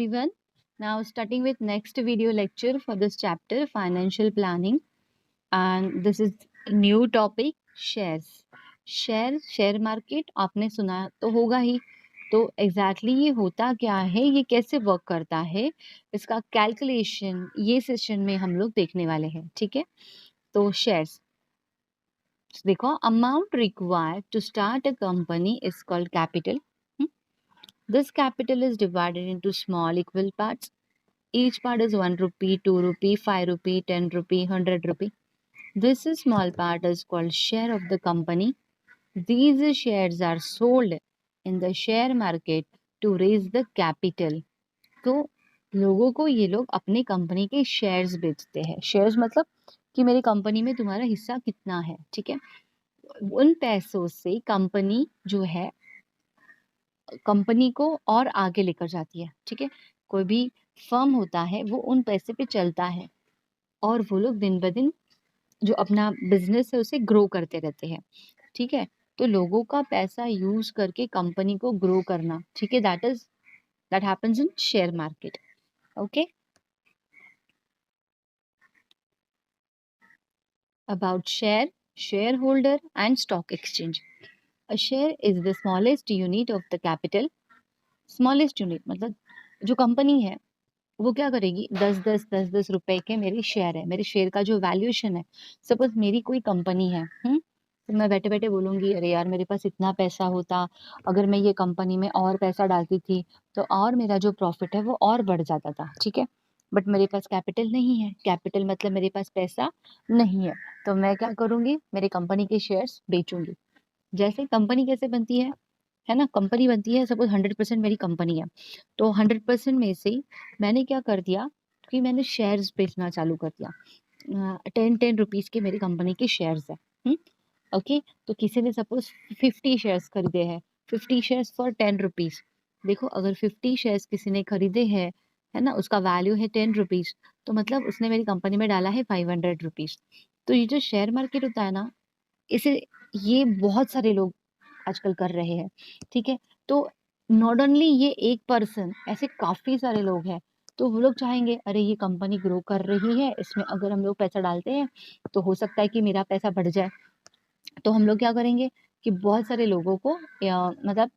everyone. Now starting with next video lecture for this chapter financial planning, and this is new topic shares. Share market आपने सुना तो होगा ही। तो exactly ये होता क्या है, ये कैसे वर्क करता है, इसका कैलकुलेशन ये सेशन में हम लोग देखने वाले हैं। ठीक है, तो शेयर्स देखो, amount required to start a company is called capital. This capital is divided into small equal parts. Each part is 1 rupee, 2 rupee, 5 rupee, 10 rupee, 100 rupee. This small part is called share of the company. These shares are sold in the share market to raise the capital. तो लोगों को ये लोग अपनी company के shares बेचते हैं. Shares मतलब कि मेरी कंपनी में तुम्हारा हिस्सा कितना है. ठीक है, उन पैसों से कंपनी जो है कंपनी को और आगे लेकर जाती है. ठीक है, कोई भी फर्म होता है वो उन पैसे पे चलता है और वो लोग दिन ब दिन जो अपना बिजनेस है उसे ग्रो करते रहते हैं. ठीक है, तो लोगों का पैसा यूज करके कंपनी को ग्रो करना. ठीक है, that happens in share market. Okay, about share holder and stock exchange. A share is the smallest unit of the capital. Smallest unit मतलब जो कंपनी है वो क्या करेगी, 10 रुपए के मेरे शेयर है, मेरे शेयर का जो वैल्यूएशन है. सपोज मेरी कोई कंपनी है, तो मैं बैठे बैठे बोलूंगी अरे यार मेरे पास इतना पैसा होता, अगर मैं ये कंपनी में और पैसा डालती थी तो और मेरा जो प्रॉफिट है वो और बढ़ जाता था. ठीक है, बट मेरे पास कैपिटल नहीं है. कैपिटल मतलब मेरे पास पैसा नहीं है, तो मैं क्या करूंगी, मेरी कंपनी के शेयर्स बेचूंगी. जैसे कंपनी कैसे बनती है ना, कंपनी बनती है, सपोज 100% मेरी कंपनी है, तो 100% में से मैंने क्या कर दिया कि मैंने शेयर्स बेचना चालू कर दिया. 10 रुपीज के मेरी कंपनी के शेयर्स है. ओके, तो किसी ने सपोज 50 शेयर्स खरीदे हैं, 50 शेयर्स फॉर 10 रुपीज. देखो, अगर 50 शेयर्स किसी ने खरीदे हैं, है ना, उसका वैल्यू है 10 रुपीज, तो मतलब उसने मेरी कंपनी में डाला है 500 रुपीज. तो ये जो शेयर मार्केट होता है ना, इसे ये बहुत सारे लोग आजकल कर रहे हैं. ठीक है, तो नॉट ओनली ये एक पर्सन, ऐसे काफी सारे लोग हैं. तो वो लोग चाहेंगे अरे ये कंपनी ग्रो कर रही है, इसमें अगर हम लोग पैसा डालते हैं तो हो सकता है कि मेरा पैसा बढ़ जाए. तो हम लोग क्या करेंगे कि बहुत सारे लोगों को मतलब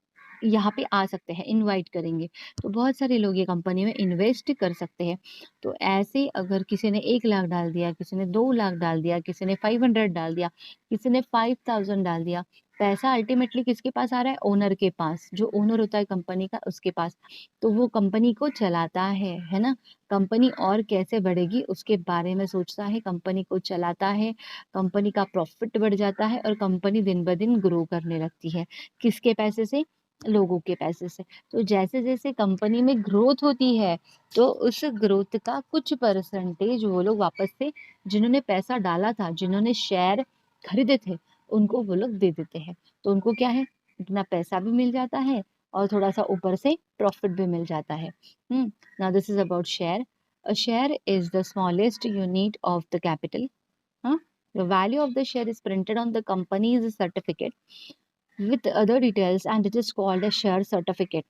यहाँ पे आ सकते हैं, इनवाइट करेंगे, तो बहुत सारे लोग ये कंपनी में इन्वेस्ट कर सकते हैं. तो ऐसे अगर किसी ने 1 लाख डाल दिया, किसी ने 2 लाख डाल दिया, किसी ने 500 डाल दिया, किसी ने 5000 डाल दिया, पैसा अल्टीमेटली किसके पास आ रहा है, ओनर के पास. जो ओनर होता है कंपनी का उसके पास. तो वो कंपनी को चलाता है ना. कंपनी और कैसे बढ़ेगी उसके बारे में सोचता है, कंपनी को चलाता है, कंपनी का प्रॉफिट बढ़ जाता है और कंपनी दिन ब दिन ग्रो करने लगती है. किसके पैसे से, लोगों के पैसे से. तो जैसे जैसे कंपनी में ग्रोथ होती है तो उस ग्रोथ का कुछ परसेंटेज वो लोग वापस से, जिन्होंने पैसा डाला था, जिन्होंने शेयर खरीदे थे, उनको वो लोग दे देते हैं. तो उनको क्या है, इतना पैसा भी मिल जाता है और थोड़ा सा ऊपर से प्रॉफिट भी मिल जाता है. Now this is about share. A share is the smallest unit of the capital. The value of the share is printed on the company's certificate with other details and it is called a share certificate.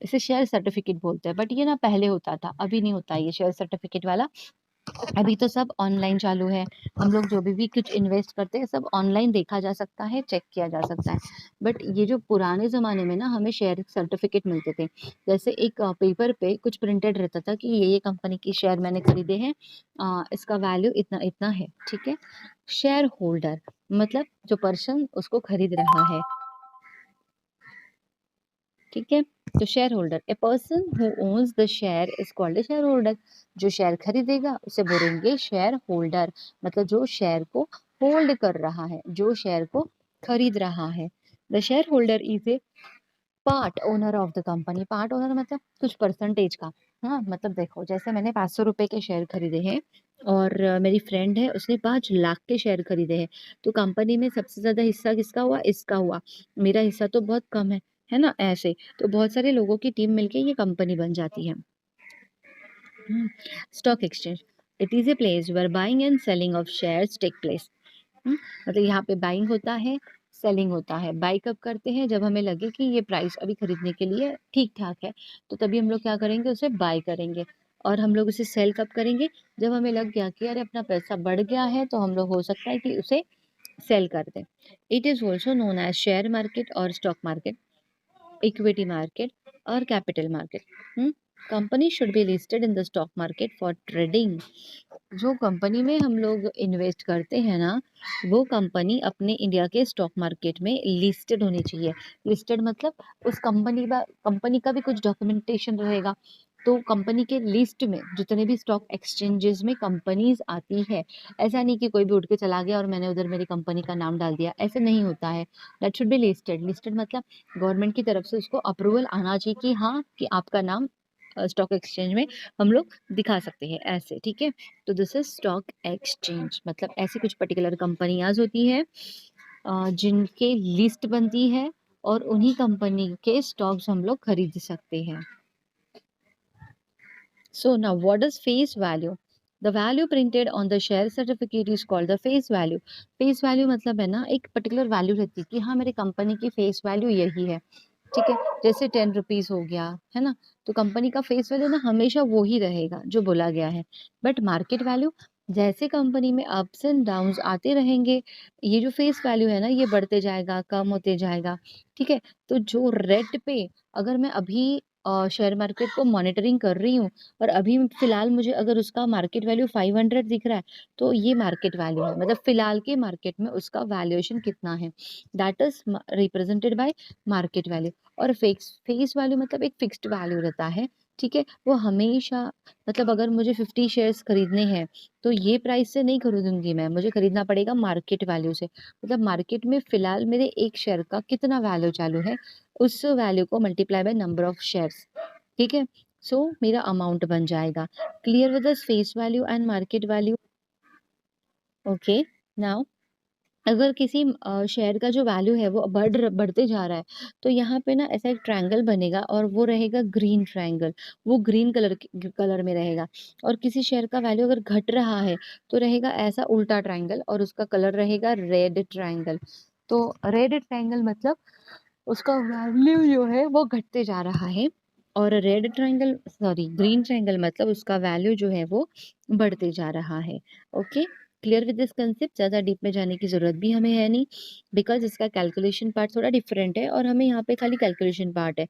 इसे share certificate बोलते हैं, but ये ना पहले होता था, अभी नहीं होता ये शेयर सर्टिफिकेट वाला. अभी तो सब ऑनलाइन चालू है. हम लोग जो भी कुछ इन्वेस्ट करते हैं सब ऑनलाइन देखा जा सकता है, चेक किया जा सकता है. बट ये जो पुराने ज़माने में ना हमें शेयर सर्टिफिकेट मिलते थे, जैसे एक पेपर पे कुछ प्रिंटेड रहता था कि ये कंपनी की शेयर मैंने खरीदे हैं, इसका वैल्यू इतना इतना है. ठीक है, शेयर होल्डर मतलब जो पर्सन उसको खरीद रहा है. ठीक है, तो share holder, a person who owns the share is called a share holder. जो शेयर खरीदेगा उसे बोलेंगे शेयर होल्डर, मतलब जो शेयर को होल्ड कर रहा है, जो शेयर को खरीद रहा है. The share holder is a part owner of the company. Part owner मतलब कुछ परसेंटेज का. हाँ, मतलब देखो, जैसे मैंने 500 रुपए के शेयर खरीदे हैं और मेरी फ्रेंड है उसने 5 लाख के शेयर खरीदे हैं, तो कंपनी में सबसे ज्यादा हिस्सा किसका हुआ, इसका हुआ. मेरा हिस्सा तो बहुत कम है ना. ऐसे तो बहुत सारे लोगों की टीम मिलके ये कंपनी बन जाती है. Stock exchange, it is a place where buying and selling of shares take place. मतलब यहाँ पे बाइंग होता है, सेलिंग होता है। बाय कब करते हैं? जब हमें लगे कि ये प्राइस अभी खरीदने के लिए ठीक-ठाक है, तो तभी हम लोग क्या करेंगे, उसे बाय करेंगे। और हम लोग उसे सेल कब करेंगे? जब हमें लग गया कि अरे अपना पैसा बढ़ गया है, तो हम लोग हो सकता है कि उसे सेल कर दें। It is also known as share market और स्टॉक मार्केट, इक्विटी मार्केट और capital market. Company should be listed in the stock market for trading. जो कंपनी में हम लोग इन्वेस्ट करते हैं ना, वो कंपनी अपने इंडिया के स्टॉक मार्केट में लिस्टेड होनी चाहिए। लिस्टेड मतलब उस कंपनी का भी कुछ डॉक्यूमेंटेशन रहेगा। तो कंपनी के लिस्ट में जितने भी स्टॉक एक्सचेंजेस में कंपनीज आती है, ऐसा नहीं कि कोई भी उठ के चला गया और मैंने उधर मेरी कंपनी का नाम डाल दिया, ऐसे नहीं होता है। That should be listed. Listed मतलब गवर्नमेंट की तरफ से उसको अप्रूवल आना चाहिए कि हाँ, कि आपका नाम स्टॉक एक्सचेंज में हम लोग दिखा सकते हैं, ऐसे, ठीक है। तो दिस इज स्टॉक एक्सचेंज, मतलब ऐसी कुछ पर्टिकुलर कंपनियाज होती है जिनके लिस्ट बनती है और उन्हीं कंपनी के स्टॉक्स हम लोग खरीद सकते हैं। So now what is face value? The value printed on the share certificate is called the face value. Face value मतलब है ना, एक पर्टिकुलर वैल्यू रहती है कि हाँ मेरी कंपनी की फेस वैल्यू यही है, ठीक है। जैसे 10 रुपीज हो गया, है ना, तो कंपनी का फेस वैल्यू ना हमेशा वो ही रहेगा जो बोला गया है। बट मार्केट वैल्यू, जैसे कंपनी में अप्स एंड डाउन्स आते रहेंगे, ये जो फेस वैल्यू है ना, ये बढ़ते जाएगा, कम होते जाएगा, ठीक है। तो जो रेट पे, अगर मैं अभी शेयर मार्केट को मॉनिटरिंग कर रही हूँ और अभी फिलहाल मुझे अगर उसका मार्केट वैल्यू 500 दिख रहा है, तो ये मार्केट वैल्यू है, मतलब फिलहाल के मार्केट में उसका वैल्यूएशन कितना है, that is represented by market value. और फेस वैल्यू मतलब एक फिक्स्ड वैल्यू रहता है, ठीक है। वो हमेशा, मतलब अगर मुझे 50 शेयर्स खरीदने हैं, तो ये प्राइस से नहीं खरीदूंगी मैं, मुझे खरीदना पड़ेगा मार्केट वैल्यू से। मतलब मार्केट में फिलहाल मेरे एक शेयर का कितना वैल्यू चालू है, उस वैल्यू को multiply by number of shares, ठीक है। सो मेरा अमाउंट बन जाएगा। Clear with this face value and market value? Okay. Now अगर किसी शेयर का जो वैल्यू है वो बढ़ते जा रहा है, तो यहाँ पे ना ऐसा एक ट्रायंगल बनेगा और वो रहेगा ग्रीन ट्रायंगल, वो ग्रीन कलर में रहेगा। और किसी शेयर का वैल्यू अगर घट रहा है, तो रहेगा ऐसा उल्टा ट्रायंगल और उसका कलर रहेगा रेड ट्रायंगल। तो रेड ट्रायंगल मतलब उसका वैल्यू जो है वो घटते जा रहा है, और ग्रीन ट्रायंगल मतलब उसका वैल्यू जो है वो बढ़ते जा रहा है। Okay, clear with this concept? ज़्यादा डीप में जाने की ज़रूरत भी हमें है नहीं, बिकॉज इसका कैलकुलेशन पार्ट थोड़ा डिफरेंट है और हमें यहाँ पे खाली कैलकुलेशन पार्ट है।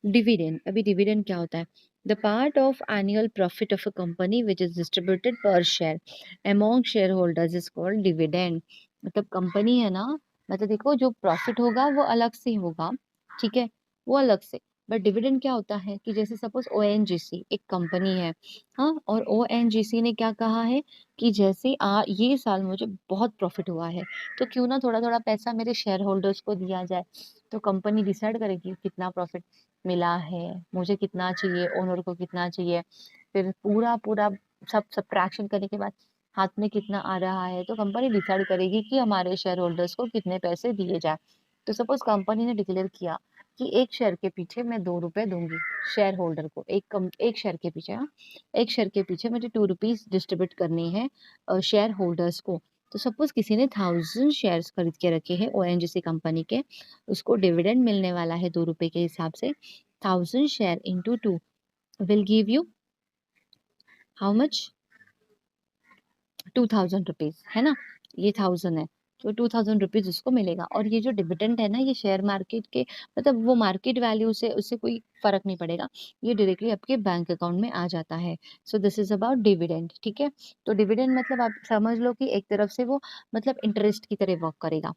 डिविडेंड, अभी डिविडेंड क्या होता है? The part of annual profit of a company which is distributed per share among share holders is called dividend. मतलब कंपनी है ना, मतलब देखो जो प्रॉफिट होगा वो अलग से होगा, ठीक है, वो अलग से। बट डिविडेंड क्या होता है कि जैसे सपोज ओएनजीसी एक कंपनी है, हाँ, और ओएनजीसी ने क्या कहा है कि जैसे ये साल मुझे बहुत प्रॉफिट हुआ है, तो क्यों ना थोड़ा थोड़ा पैसा मेरे शेयर होल्डर्स को दिया जाए। तो कंपनी डिसाइड करेगी कितना प्रॉफिट मिला है, मुझे कितना चाहिए, ओनर को कितना चाहिए, फिर पूरा पूरा सब सब्ट्रैक्शन करने के बाद हाथ में कितना आ रहा है, तो कंपनी डिसाइड करेगी कि हमारे शेयर होल्डर्स को कितने पैसे दिए जाए। तो सपोज कंपनी ने डिक्लेयर किया कि एक शेयर के पीछे मैं 2 रुपए दूंगी शेयर होल्डर को, एक शेयर के पीछे, हाँ, एक शेयर के पीछे मुझे 2 रुपीज डिस्ट्रीब्यूट करने हैं शेयर होल्डर्स को। तो सपोज किसी ने 1000 शेयर्स खरीद के रखे हैं ओएनजीसी कंपनी के, उसको डिविडेंड मिलने वाला है 2 रुपए के हिसाब से। 1000 share into 2 will give you how much? 2000 rupees, है ना, ये 1000 है, तो 2000 रुपीज उसको मिलेगा। और ये जो डिविडेंड है ना, ये शेयर मार्केट के, मतलब वो मार्केट वैल्यू से उससे कोई फर्क नहीं पड़ेगा, ये डायरेक्टली आपके बैंक अकाउंट में आ जाता है। So this is about dividend, ठीक है। तो डिविडेंड मतलब आप समझ लो कि एक तरफ से वो मतलब इंटरेस्ट की तरह वर्क करेगा,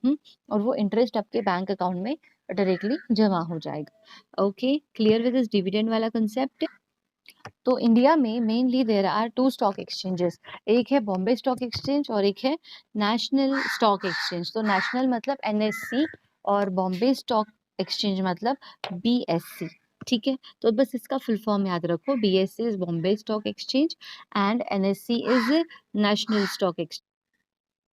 और वो इंटरेस्ट आपके बैंक अकाउंट में डायरेक्टली जमा हो जाएगा। Okay, clear with this dividend वाला कंसेप्ट? तो इंडिया में mainly there are 2 stock exchanges, एक है बॉम्बे स्टॉक एक्सचेंज और एक है नेशनल स्टॉक एक्सचेंज। तो नेशनल मतलब एनएससी और बॉम्बे स्टॉक एक्सचेंज मतलब बीएससी, ठीक है। तो बस इसका फुल फॉर्म याद रखो, BSC is Bombay stock exchange and NSC is national stock exchange.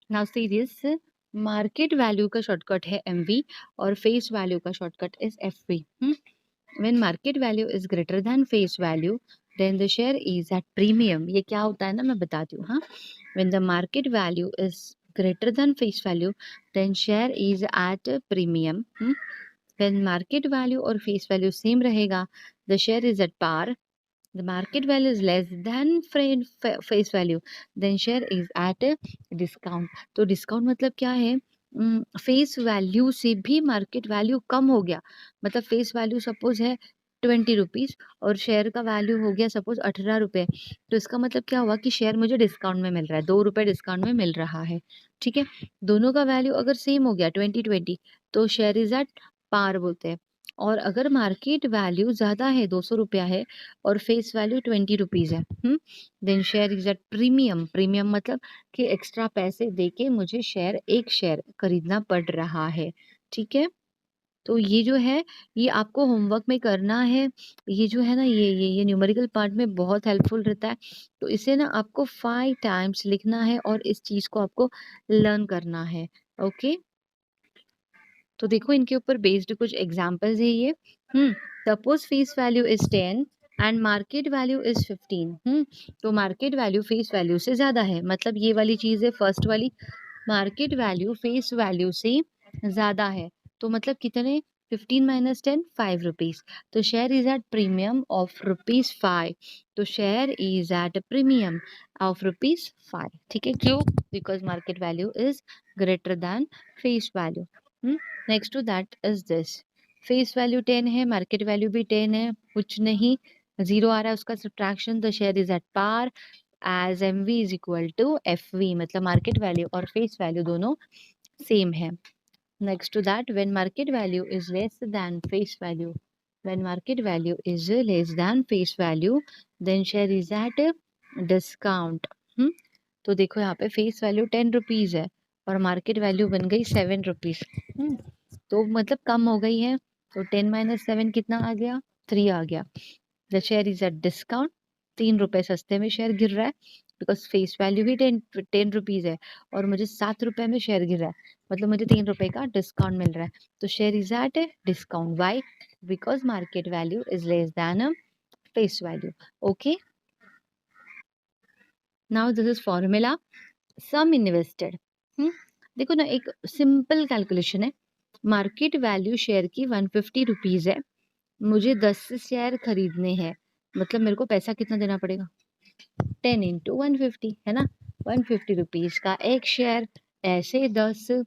Now see this, market value का शॉर्टकट है एमवी और फेस वैल्यू का shortcut is FV. When market value is greater than face value, then the share is at premium. ये क्या होता है ना, मैं बताती हूँ, हाँ। When the market value is greater than face value, then share is at a premium. When market value और face value same रहेगा, the share is at par. The market value is less than face value, then share is at a discount. तो discount मतलब क्या है? Face value से भी market value कम हो गया, मतलब फेस वैल्यू सपोज है 20 रुपीज और शेयर का वैल्यू हो गया सपोज 18 रुपए, तो इसका मतलब क्या हुआ कि शेयर मुझे डिस्काउंट में मिल रहा है, 2 रुपए डिस्काउंट में मिल रहा है। ठीक है, दोनों का वैल्यू अगर सेम हो गया 20 तो शेयर इज एट पार बोलते हैं। और अगर मार्केट वैल्यू ज्यादा है 200 रुपया है और फेस वैल्यू 20 रुपीज है, then share is at premium. Premium मतलब कि एक्स्ट्रा पैसे देके मुझे एक शेयर खरीदना पड़ रहा है। ठीक है, तो ये जो है ये आपको होमवर्क में करना है। ये जो है ना ये न्यूमेरिकल पार्ट में बहुत हेल्पफुल रहता है। तो इसे ना आपको 5 टाइम्स लिखना है और इस चीज को आपको लर्न करना है। ओके, तो देखो इनके ऊपर बेस्ड कुछ एग्जांपल्स है ये। Suppose face value is 10 and market value is 15। तो मार्केट वैल्यू फेस वैल्यू से ज्यादा है, मतलब ये वाली चीज है फर्स्ट वाली, मार्केट वैल्यू फेस वैल्यू से ज्यादा है। तो मतलब कितने? 15 माइनस 10 5 रुपीज। तो share is at premium of rupees 5। तो share is at premium of rupees 5। ठीक है, क्यों? Because market value is greater than face value. Next to that is this, face value 10 है, मार्केट वैल्यू भी 10 है, कुछ नहीं, जीरो आ रहा है उसका subtraction. The share is at par as M V is equal to F V, मतलब market value और फेस वैल्यू दोनों सेम है। Next to that, when market value is less than face value, when market value is less than face value, then share is at discount. तो देखो यहाँ पे face value 10 rupees है और market value बन गई 7 रुपीज। तो मतलब कम हो गई है। तो 10 माइनस 7 कितना आ गया? 3 आ गया। The share is at discount, 3 रुपए सस्ते में शेयर गिर रहा है, because face value he 10 rupees है और मुझे 7 रुपए में शेयर गिर रहा है, मतलब मुझे 3 रुपए का डिस्काउंट मिल रहा है। तो share is at discount, why? Because market value is less than face value. Okay, now this is formula sum invested. देखो ना, एक सिंपल कैलकुलेशन है। मार्केट वैल्यू शेयर की 150 रुपीज है, मुझे 10 शेयर खरीदने हैं, मतलब मेरे को पैसा कितना देना पड़ेगा? 10 इंटू 150 है ना, 150 रुपीज का एक शेयर, ऐसे 10।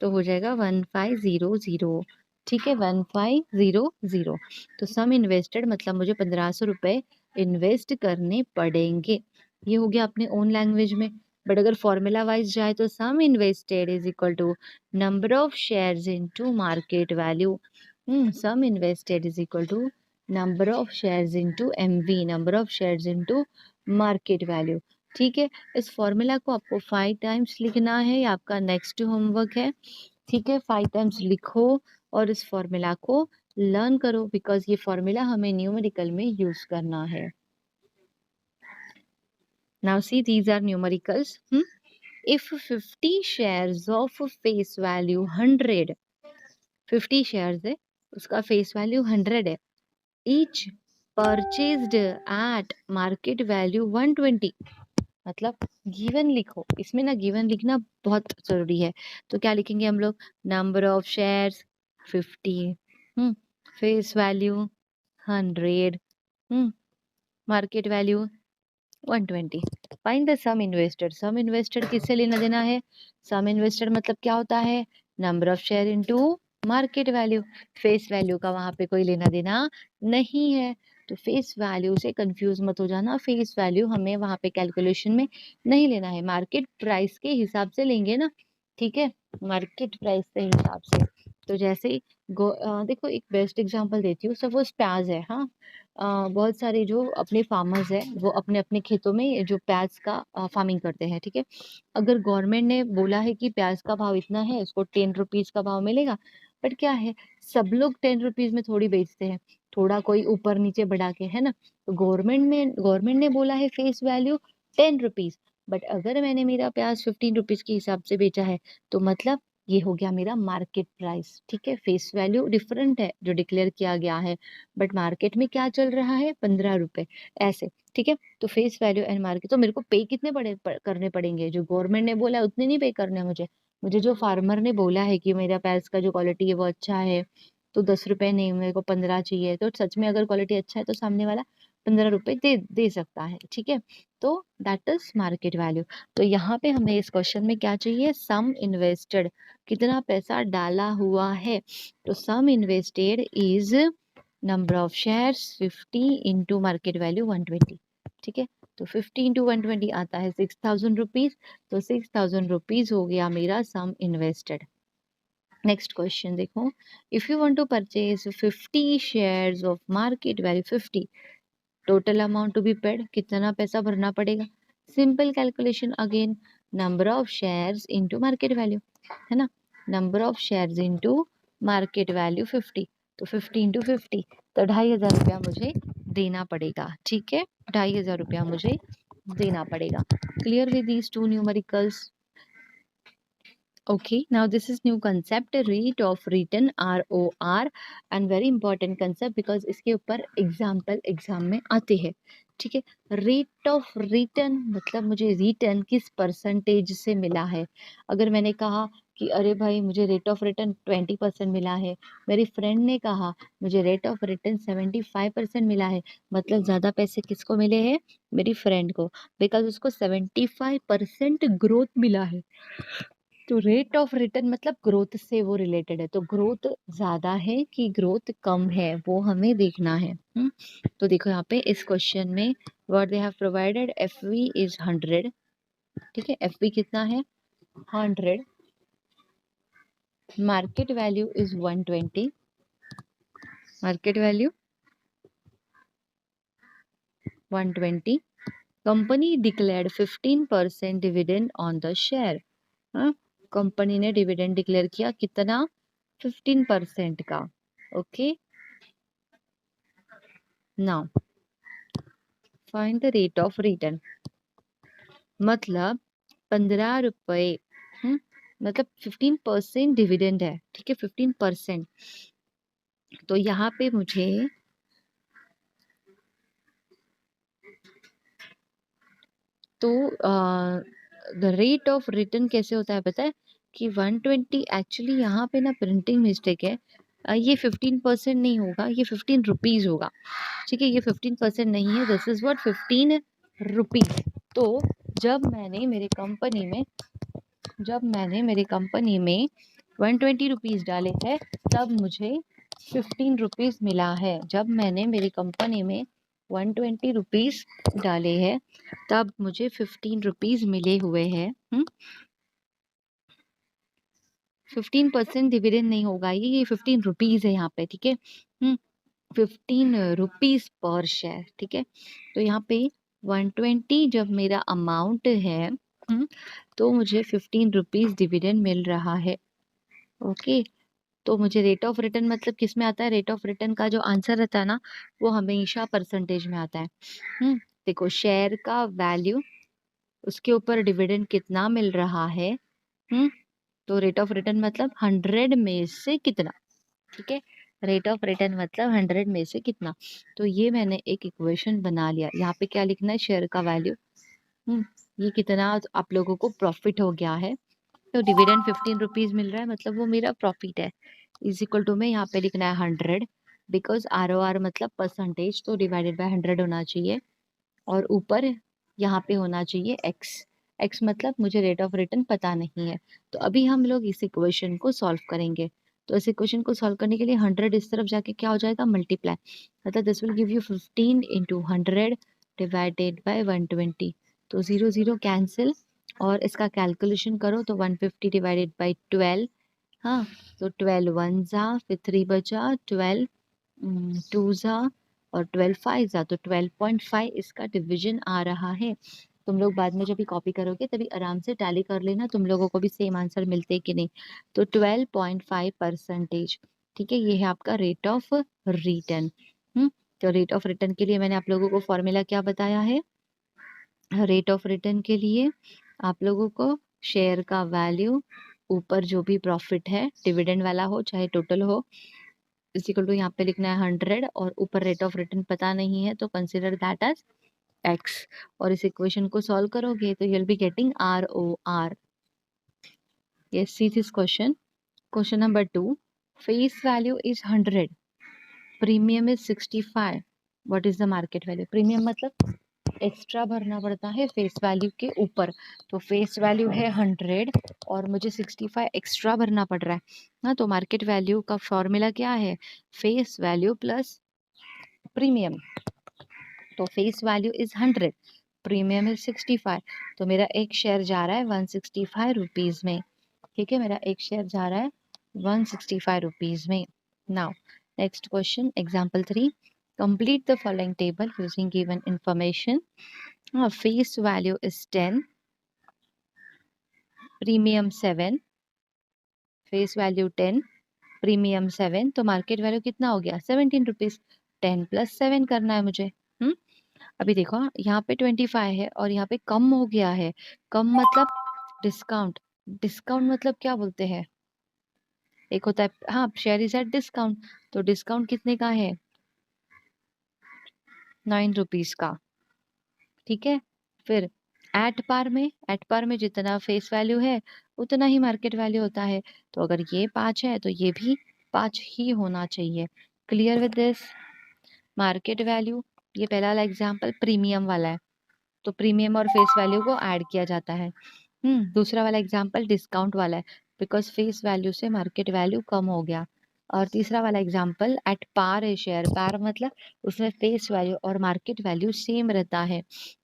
तो हो जाएगा 1500। ठीक है, 1500। तो सम इन्वेस्टेड मतलब मुझे 1500 रुपए इन्वेस्ट करने पड़ेंगे। ये हो गया अपने ओन लैंग्वेज में। बट अगर फॉर्मूला वाइज जाए तो sum invested is equal to number of shares into market value. Sum invested is equal to number of shares into MV, number of shares into market value. ठीक है, इस formula को आपको 5 times लिखना है, ये आपका नेक्स्ट होमवर्क है। ठीक है, 5 टाइम्स लिखो और इस फॉर्मूला को लर्न करो, बिकॉज ये फॉर्मूला हमें न्यूमेरिकल में यूज करना है। Now see, these are numericals. If 50 shares of face value 100, 50 shares है, उसका face value 100 है, each purchased at market value 120, मतलब गिवन लिखो। इसमें ना गिवन लिखना बहुत जरूरी है। तो क्या लिखेंगे हम लोग? Number of shares 50, face value 100, market value 120। Find the sum invested. Sum invested किससे लेना देना है? सम इन्वेस्टेड मतलब क्या होता है? Number of share into market value. Face value का वहां पे कोई लेना देना नहीं है, तो फेस वैल्यू से कंफ्यूज मत हो जाना। फेस वैल्यू हमें वहां पे कैलकुलेशन में नहीं लेना है, मार्केट प्राइस के हिसाब से लेंगे ना। ठीक है, मार्केट प्राइस के हिसाब से। तो जैसे ही देखो एक बेस्ट एग्जांपल देती हूँ, सपोज प्याज है। हाँ, बहुत सारे जो अपने फार्मर्स है वो अपने अपने खेतों में जो प्याज का फार्मिंग करते हैं। ठीक है, अगर गवर्नमेंट ने बोला है कि प्याज का भाव इतना है, इसको 10 रुपीज का भाव मिलेगा, बट क्या है, सब लोग 10 रुपीज में थोड़ी बेचते हैं, थोड़ा कोई ऊपर नीचे बढ़ा के, है ना। तो गवर्नमेंट ने बोला है फेस वैल्यू 10 रुपीज, बट अगर मैंने मेरा प्याज 15 रुपीज के हिसाब से बेचा है, तो मतलब ये हो गया मेरा मार्केट प्राइस। ठीक है, फेस वैल्यू डिफरेंट है जो डिक्लेयर किया गया है, बट मार्केट में क्या चल रहा है, 15 रुपए ऐसे। ठीक है, तो फेस वैल्यू एंड मार्केट, तो मेरे को पे कितने करने पड़ेंगे, जो गवर्नमेंट ने बोला है उतने नहीं पे करने मुझे। मुझे जो फार्मर ने बोला है कि मेरा पैस का जो क्वालिटी है वो अच्छा है, तो 10 रुपए नहीं, मेरे को 15 चाहिए, तो सच में अगर क्वालिटी अच्छा है तो सामने वाला 15 रुपए दे सकता है। ठीक है, तो दैट इज मार्केट वैल्यू। तो यहाँ पे हमें इस क्वेश्चन में क्या चाहिए, सम इन्वेस्टेड, कितना पैसा डाला हुआ है। तो sum invested is number of shares 50 into market value 120। ठीक है, तो 50 इंटू 120 आता है 6000 रुपीज। तो 6000 रुपीज हो गया मेरा सम इन्वेस्टेड। नेक्स्ट क्वेश्चन देखो, if you want to purchase 50 shares of market value 50, total amount to be paid, कितना पैसा भरना पड़ेगा। Simple calculation again, number of shares into market value, है ना, number of shares into market value 50, तो 50 into 50, तो 2500 रुपया मुझे देना पड़ेगा। ठीक है, 2500 रुपया मुझे देना पड़ेगा। Clear with these two numericals. Okay, now this is new concept, rate of return, ROR, and very important concept because इसके ऊपर एग्जाम में आते हैं। ठीक है, रेट ऑफ रिटर्न मतलब मुझे रिटर्न किस परसेंटेज से मिला है। अगर मैंने कहा कि अरे भाई मुझे रेट ऑफ रिटर्न 20% मिला है, मेरी फ्रेंड ने कहा मुझे रेट ऑफ रिटर्न 75% मिला है, मतलब ज़्यादा पैसे किसको मिले हैं, मेरी फ्रेंड को, बिकॉज उसको 75% ग्रोथ मिला है। तो रेट ऑफ रिटर्न मतलब ग्रोथ से वो रिलेटेड है, तो ग्रोथ ज्यादा है कि ग्रोथ कम है वो हमें देखना है। तो देखो यहाँ पे इस क्वेश्चन में what they have provided, F V is 100। ठीक है, एफ वी कितना है 100, market value is 120, market value 120, company declared 15% dividend on the share. Company ने डिविडेंड डिक्लेयर किया कितना, 15% का। Okay, now find the rate of return, मतलब 15 रुपए, मतलब 15% डिविडेंड है। ठीक है, 15%, तो यहाँ पे मुझे तो द रेट ऑफ रिटर्न कैसे होता है पता है कि 120, एक्चुअली यहाँ पे ना प्रिंटिंग मिस्टेक है, ये 15% नहीं होगा, ये 15 रुपीज होगा। ठीक है, ये 15% नहीं है, दिस इज व्हाट 15 रुपीज। तो जब मैंने मेरे कंपनी में 120 रुपीज डाले हैं, तब मुझे 15 रुपीज मिला है। जब मैंने मेरी कंपनी में 120 रुपीज डाले हैं, तब मुझे 15 रुपीज मिले हुए हैं। 15% डिविडेंड नहीं होगा, ये 15 रुपीज है यहाँ पे। ठीक है, 15 रुपीज पर शेयर। ठीक है, तो यहाँ पे 120 जब मेरा अमाउंट है, तो मुझे 15 रुपीज डिविडेंड मिल रहा है। ओके, तो मुझे रेट ऑफ रिटर्न मतलब किस में आता है, रेट ऑफ रिटर्न का जो आंसर रहता है ना वो हमेशा परसेंटेज में आता है। देखो, शेयर का वैल्यू, उसके ऊपर डिविडेंड कितना मिल रहा है, तो रेट ऑफ रिटर्न मतलब 100 में से कितना। ठीक है, रेट ऑफ रिटर्न मतलब 100 में से कितना। तो ये मैंने एक इक्वेशन बना लिया। यहाँ पे क्या लिखना है, शेयर का वैल्यू, ये कितना आप लोगों को प्रॉफिट हो गया है, तो डिविडेंड 15 रुपीज मिल रहा है, मतलब वो मेरा प्रॉफिट है, इज इक्वल टू में यहाँ पे लिखना है 100, बिकॉज ROR मतलब परसेंटेज, तो डिवाइडेड बाय 100 होना चाहिए, और ऊपर यहाँ पे होना चाहिए x मतलब मुझे रेट ऑफ रिटर्न पता नहीं है। तो अभी हम लोग इस इक्वेशन को सॉल्व करेंगे। तो इस इक्वेशन को सॉल्व करने के लिए 100 इस तरफ जाके क्या हो जाएगा, मल्टीप्लाई, मतलब this will give you 15 into 100 divided by 120, तो 0 0 कैंसिल, और इसका कैलकुलेशन करो तो 150 डिवाइडेड बाय 12, हाँ, तो 12 वन जा, फिर 3 बचा, 12 टू जा, और 12 फाइव जा, तो 12.5 इसका डिवीजन आ रहा है। तुम लोग बाद में जब भी कॉपी करोगे तभी आराम से टैली कर लेना, तुम लोगों को भी सेम आंसर मिलते कि नहीं। तो 12.5%। ठीक है, ये है आपका रेट ऑफ रिटर्न। तो रेट ऑफ रिटर्न के लिए मैंने आप लोगों को फॉर्मूला क्या बताया है, रेट ऑफ रिटर्न के लिए आप लोगों को शेयर का वैल्यू ऊपर जो भी प्रॉफिट है डिविडेंड वाला हो चाहे टोटल हो, इज इक्वल टू यहाँ पे लिखना है 100 और ऊपर रेट ऑफ रिटर्न पता नहीं है तो कंसिडर दैट एज x। और इस इक्वेशन को सॉल्व करोगे तो you'll be getting ROR। Yes, see this question. Question number 2. Face value is 100. Premium is 65. What is the market value? Premium मतलब एक्स्ट्रा भरना पड़ता है फेस वैल्यू के ऊपर। तो फेस वैल्यू है 100 और मुझे 65 एक्स्ट्रा भरना पड़ रहा है ना। तो मार्केट वैल्यू का फॉर्मूला क्या है? Face value plus premium. तो face value is 100, premium is 65, तो मेरा एक शेयर जा रहा है 165 रुपीज में। ठीक है, मेरा एक शेयर जा रहा है 165 रुपीज में। Now next question, example 3। Complete the following table using given information. Face value is 10, premium 7, face value 10, premium 7, तो मार्केट वैल्यू कितना हो गया? 17 रुपीज। 10 प्लस 7 करना है मुझे। अभी देखो यहाँ पे 25 है और यहाँ पे कम हो गया है। कम मतलब डिस्काउंट। डिस्काउंट मतलब क्या बोलते हैं? एक होता है, हाँ, शेयर इज एट डिस्काउंट, तो डिस्काउंट कितने का है? 9 रुपीज का। ठीक है, फिर एट पार में जितना फेस वैल्यू है उतना ही मार्केट वैल्यू होता है। तो अगर ये 5 है तो ये भी 5 ही होना चाहिए। Clear with this? Market value, ये पहला वाला एग्जाम्पल प्रीमियम वाला है, तो प्रीमियम और फेस वैल्यू को ऐड किया जाता है। दूसरा वाला एग्जाम्पल डिस्काउंट वाला है, बिकॉज फेस वैल्यू से मार्केट वैल्यू कम हो गया। और तीसरा वाला एग्जाम्पल एट पार है शेयर। पार मतलब उसमें फेस वैल्यू और मार्केट वैल्यू सेम रहता है।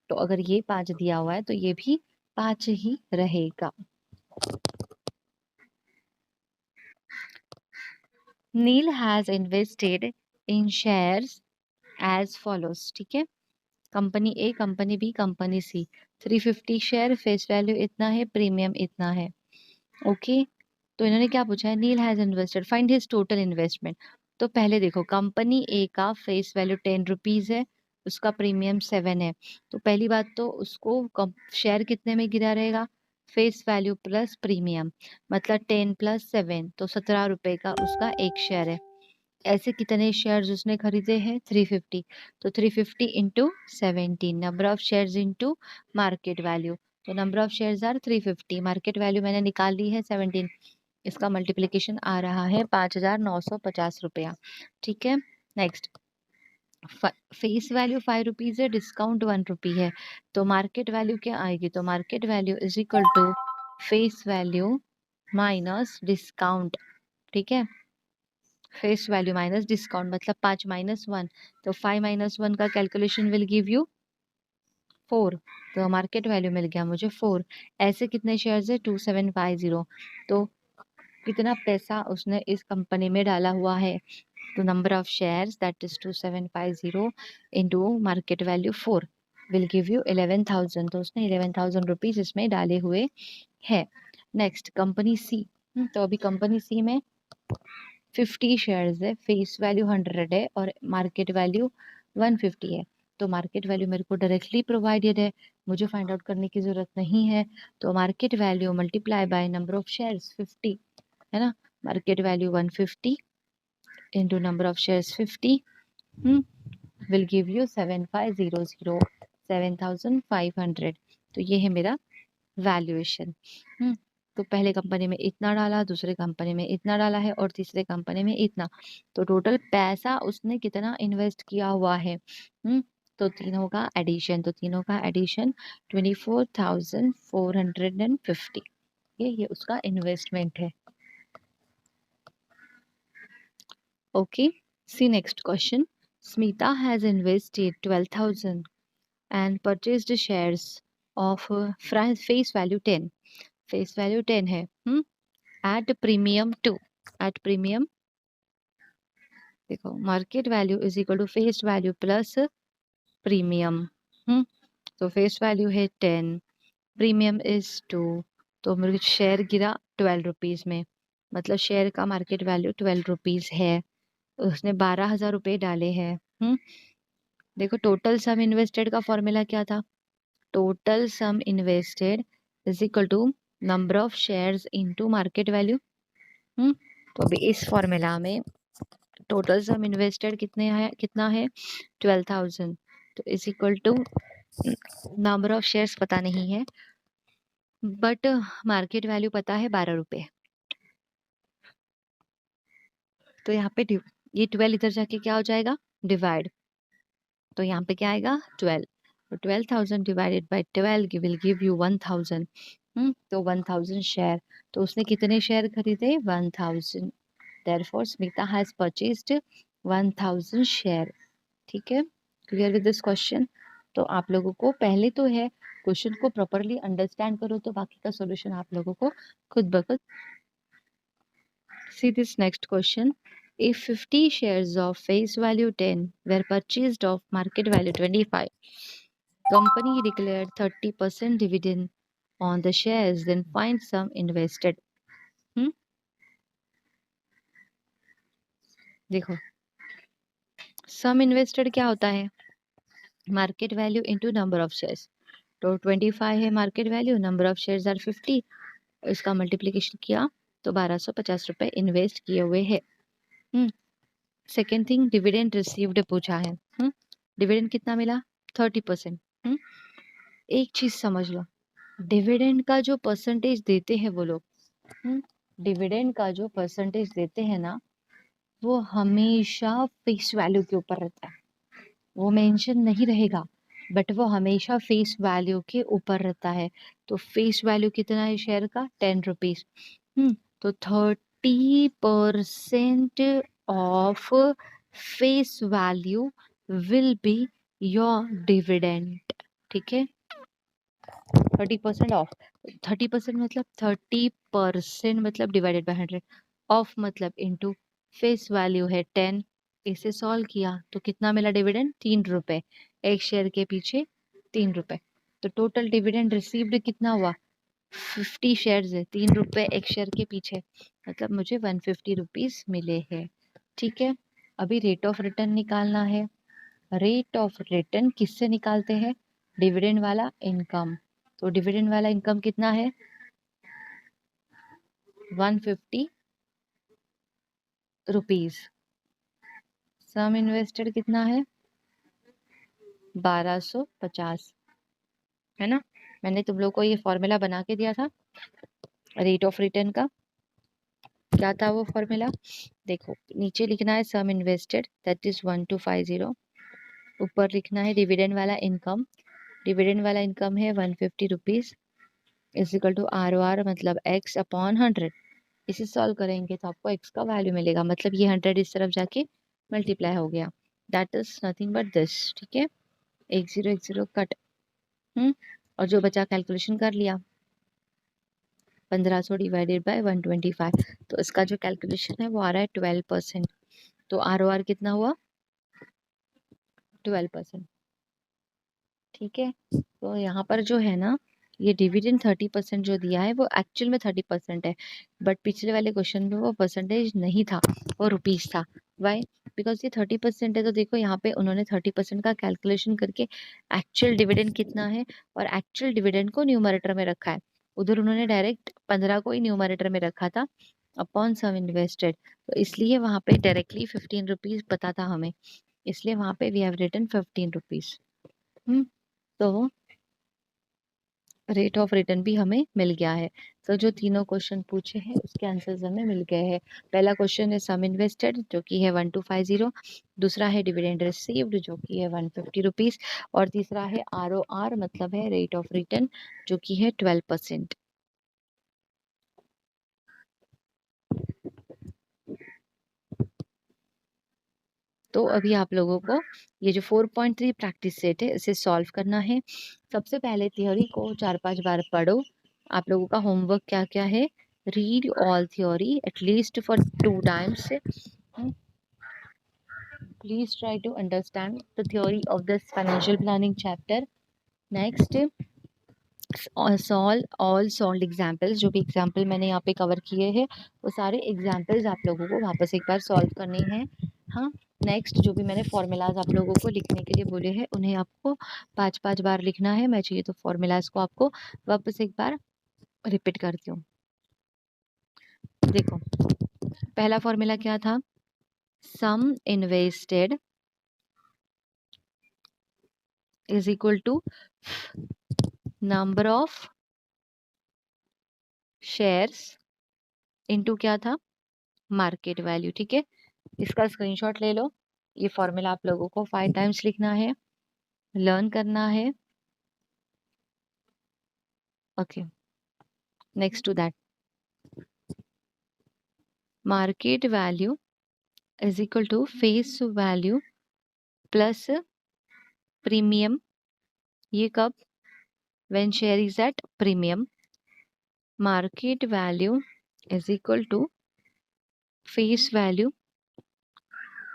तो अगर ये 5 दिया हुआ है तो ये भी 5 ही रहेगा। Neil has invested in shares as follows. ठीक है, company A, company B, company C, 350 share, face value इतना है, प्रीमियम इतना है। ओके, तो इन्होंने क्या पूछा है? Neil has invested, find his total investment. तो पहले देखो, कंपनी ए का फेस वैल्यू 10 रुपीज है, उसका प्रीमियम 7 है। तो पहली बात तो उसको शेयर कितने में गिरा रहेगा? फेस वैल्यू प्लस प्रीमियम, मतलब 10 प्लस 7, तो 17 रुपए का उसका एक शेयर है। ऐसे कितने शेयर्स उसने खरीदे हैं? 350। तो 350 into 17, number of shares into market value. तो number of shares are 350, market value मैंने निकाल ली है 17, इसका मल्टीप्लिकेशन आ रहा है 5,950 रुपया। ठीक है, नेक्स्ट, फेस वैल्यू 5 रुपीज है, डिस्काउंट 1 रुपी है, तो मार्केट वैल्यू क्या आएगी? तो market value is equal to face value minus discount. ठीक है, फेस वैल्यू माइनस डिस्काउंट मतलब 5 माइनस 1, तो 5 माइनस 1 का कैलकुलेशन विल गिव यू 4, तो मार्केट वैल्यू मिल गया मुझे 4। ऐसे कितने शेयर्स है? 2750। तो कितना पैसा उसने इस कंपनी में डाला हुआ है? तो number of shares that is 2750 into market value 4 will give you 11,000। तो उसने 11,000 रुपीज इसमें डाले हुए है। नेक्स्ट, कंपनी सी। तो अभी कंपनी सी में 50 शेयर्स है, फेस वैल्यू 100 है और मार्केट वैल्यू 150 है। तो मार्केट वैल्यू मेरे को डायरेक्टली प्रोवाइडेड है, मुझे फाइंड आउट करने की जरूरत नहीं है। तो market value multiply by number of shares 50 है ना, market value 150 into number of shares 50 will give you 7500, 7500। तो ये है मेरा वैल्यूएशन। तो पहले कंपनी में इतना डाला, दूसरे कंपनी में इतना डाला है और तीसरे कंपनी में इतना, तो टोटल पैसा उसने कितना इन्वेस्ट किया हुआ है? तो तीनों का एडिशन, 24,450, ये उसका इन्वेस्टमेंट है। Okay, see next question. Smita has invested 12,000 and purchased shares of face value 10. Face value 10 है at premium 2. At premium, देखो market value is equal to face value plus premium. तो face value है 10, premium is 2, तो मेरे share गिरा 12 rupees में, मतलब share का मार्केट वैल्यू 12 रुपीज है। उसने 12,000 रुपए डाले हैं। देखो टोटल सम इन्वेस्टेड का फॉर्मूला क्या था? Total sum invested is equal to number of shares into market value. तो अभी इस फॉर्मूला में टोटल सम इन्वेस्टेड कितना है 12,000, तो is equal to number of shares पता नहीं है बट मार्केट वैल्यू पता है 12 रुपए। तो यहाँ पे ये 12 इधर जाके क्या हो जाएगा डिवाइड, तो यहाँ पे क्या आएगा 12, तो 12,000 divided by 12 will give you 1,000। तो 1,000 शेयर, तो उसने कितने शेयर खरीदे 1,000, therefore Smita has purchased 1,000 share. ठीक है, क्लियर विद दिस क्वेश्चन। तो आप लोगों को पहले तो है क्वेश्चन को प्रॉपरली अंडरस्टैंड करो तो बाकी का सॉल्यूशन आप लोगों को खुद ब खुद। See this next question. If 50 shares of face value 10 were purchased of market value 25, company declared 30% dividend on the shares, then find sum invested. देखो सम इन्वेस्टेड क्या होता है, market value into number of shares. तो 25 है market value, number of shares are 50, इसका multiplication किया तो 1250 रुपए इन्वेस्ट किए हुए है। सेकेंड थिंग डिविडेंड रिसीव्ड पूछा है। डिविडेंड कितना मिला 30%। एक चीज समझ लो, डिविडेंड का जो परसेंटेज देते हैं वो लोग, डिविडेंड का जो परसेंटेज देते हैं ना वो हमेशा फेस वैल्यू के ऊपर रहता है, वो मेंशन नहीं रहेगा बट वो हमेशा फेस वैल्यू के ऊपर रहता है। तो फेस वैल्यू कितना है शेयर का 10 रुपीज, तो 30% of face value will be your dividend. ठीक है, 30% ऑफ, 30% मतलब 30% मतलब डिवाइडेड बाय 100, ऑफ मतलब इनटू फेस वैल्यू है 10, इसे सॉल्व किया तो कितना मिला डिविडेंड 3 रुपए, एक शेयर के पीछे 3 रुपए। तो टोटल डिविडेंड रिसीव्ड कितना हुआ 50 शेयर्स है 3 रुपए एक शेयर के पीछे, मतलब मुझे 150 रुपीज मिले हैं। ठीक है, अभी रेट ऑफ रिटर्न निकालना है। रेट ऑफ रिटर्न किससे निकालते हैं, डिविडेंड वाला इनकम। तो डिविडेंड वाला इनकम कितना है 150 रुपीज, सम इन्वेस्टेड कितना है 1250, है ना। मैंने तुम लोग को ये फॉर्मूला बना के दिया था रेट ऑफ रिटर्न का, क्या था वो फॉर्मूला देखो, नीचे लिखना है सम इन्वेस्टेड दैट इज 1250, ऊपर लिखना है डिविडेंड वाला इनकम, डिविडेंड वाला इनकम है 150 rupees is equal to ROR मतलब x अपॉन 100। इसे सॉल्व करेंगे तो आपको x का वैल्यू मिलेगा, मतलब ये 100 इस तरफ जाके मल्टीप्लाई हो गया, that is nothing but this. ठीक है, एक जीरो कट, और जो बचा कैलकुलेशन कर लिया 1500 डिवाइडेड बाय 125, तो इसका जो कैलकुलेशन है वो आ रहा है 12%। तो ROR कितना हुआ 12%। ठीक है, तो यहाँ पर जो है ना ये डिविडेंड 30% जो दिया है वो एक्चुअल में 30% है, बट पिछले वाले क्वेश्चन में वो परसेंटेज नहीं था, वो रुपीज था। वाई, बिकॉज ये 30% है, तो देखो यहाँ पे उन्होंने 30% का कैलकुलेशन करके एक्चुअल डिविडेंड कितना है और एक्चुअल डिविडेंड को न्यूमरेटर में रखा है, उधर उन्होंने डायरेक्ट 15 को ही न्यूमरेटर में रखा था अपॉन सम इन्वेस्टेड, तो इसलिए वहां पे डायरेक्टली 15 रुपीज पता था हमें, इसलिए वहां पे वी हैव रिटन 15 रुपीज। तो रेट ऑफ रिटर्न भी हमें मिल गया है। तो जो तीनों क्वेश्चन पूछे हैं उसके आंसर्स हमें मिल गए हैं। पहला क्वेश्चन है सम इन्वेस्टेड जो कि है 1250, दूसरा है डिविडेंड रिसीव्ड जो कि है 150 रुपीज, और तीसरा है ROR मतलब है रेट ऑफ रिटर्न जो कि है 12%। तो अभी आप लोगों को ये जो 4.3 प्रैक्टिस सेट है इसे सॉल्व करना है। सबसे पहले थ्योरी को 4-5 बार पढ़ो। आप लोगों का होमवर्क क्या क्या है, read all theory at least for 2 times, please try to understand the theory of this financial planning chapter. Next all solve examples, जो भी एग्जाम्पल मैंने यहाँ पे कवर किए हैं वो सारे एग्जाम्पल्स आप लोगों को वापस एक बार सॉल्व करने हैं। हाँ, नेक्स्ट जो भी मैंने फॉर्मूलाज आप लोगों को लिखने के लिए बोले हैं उन्हें आपको 5-5 बार लिखना है। मैं चाहिए तो फॉर्मूलाज को आपको वापस एक बार रिपीट करती हूँ। देखो, पहला फॉर्मूला क्या था? Sum invested is equal to number of shares into क्या था? Market value. ठीक है, इसका स्क्रीनशॉट ले लो। ये फॉर्मूला आप लोगों को 5 टाइम्स लिखना है, लर्न करना है। Okay, next to that, market value is equal to face value plus premium. ये कब? When share is at premium. Market value is equal to face value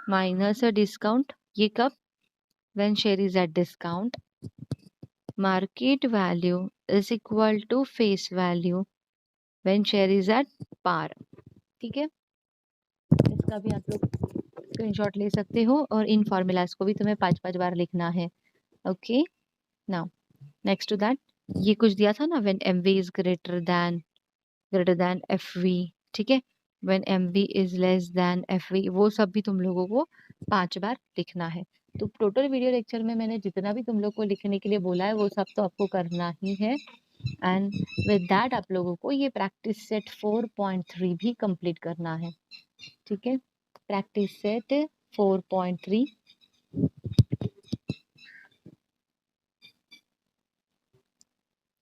minus a discount. ये कब? When share is at discount. Market value is equal to face value when share is at par. ठीक है, इसका भी आप लोग screenshot ले सकते हो और इन फॉर्मूलाज को भी तुम्हें 5 बार लिखना है। Okay, now next to that, ये कुछ दिया था ना, when MV is greater than FV. ठीक है, when MV is less than FV, वो सब भी तुम लोगों को 5 बार लिखना है। तो टोटल वीडियो लेक्चर में मैंने जितना भी तुम लोग को लिखने के लिए बोला है वो सब तो आपको करना ही है। एंड विद दैट आप लोगों को ये प्रैक्टिस सेट 4.3 भी कंप्लीट करना है। ठीक है, प्रैक्टिस सेट 4.3।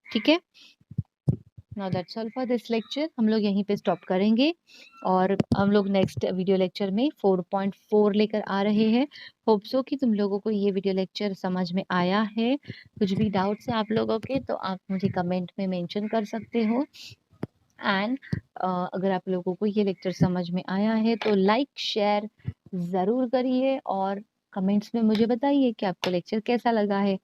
ठीक है, now that's all for this lecture. हम लोग यहीं पे स्टॉप करेंगे और हम लोग नेक्स्ट वीडियो लेक्चर में 4.4 लेकर आ रहे हैं। होप सो कि तुम लोगों को ये वीडियो लेक्चर समझ में आया है। कुछ भी डाउट्स है आप लोगों के तो आप मुझे कमेंट में मेंशन कर सकते हो। एंड अगर आप लोगों को ये लेक्चर समझ में आया है तो लाइक शेयर ज़रूर करिए और कमेंट्स में मुझे बताइए कि आपको लेक्चर कैसा लगा है।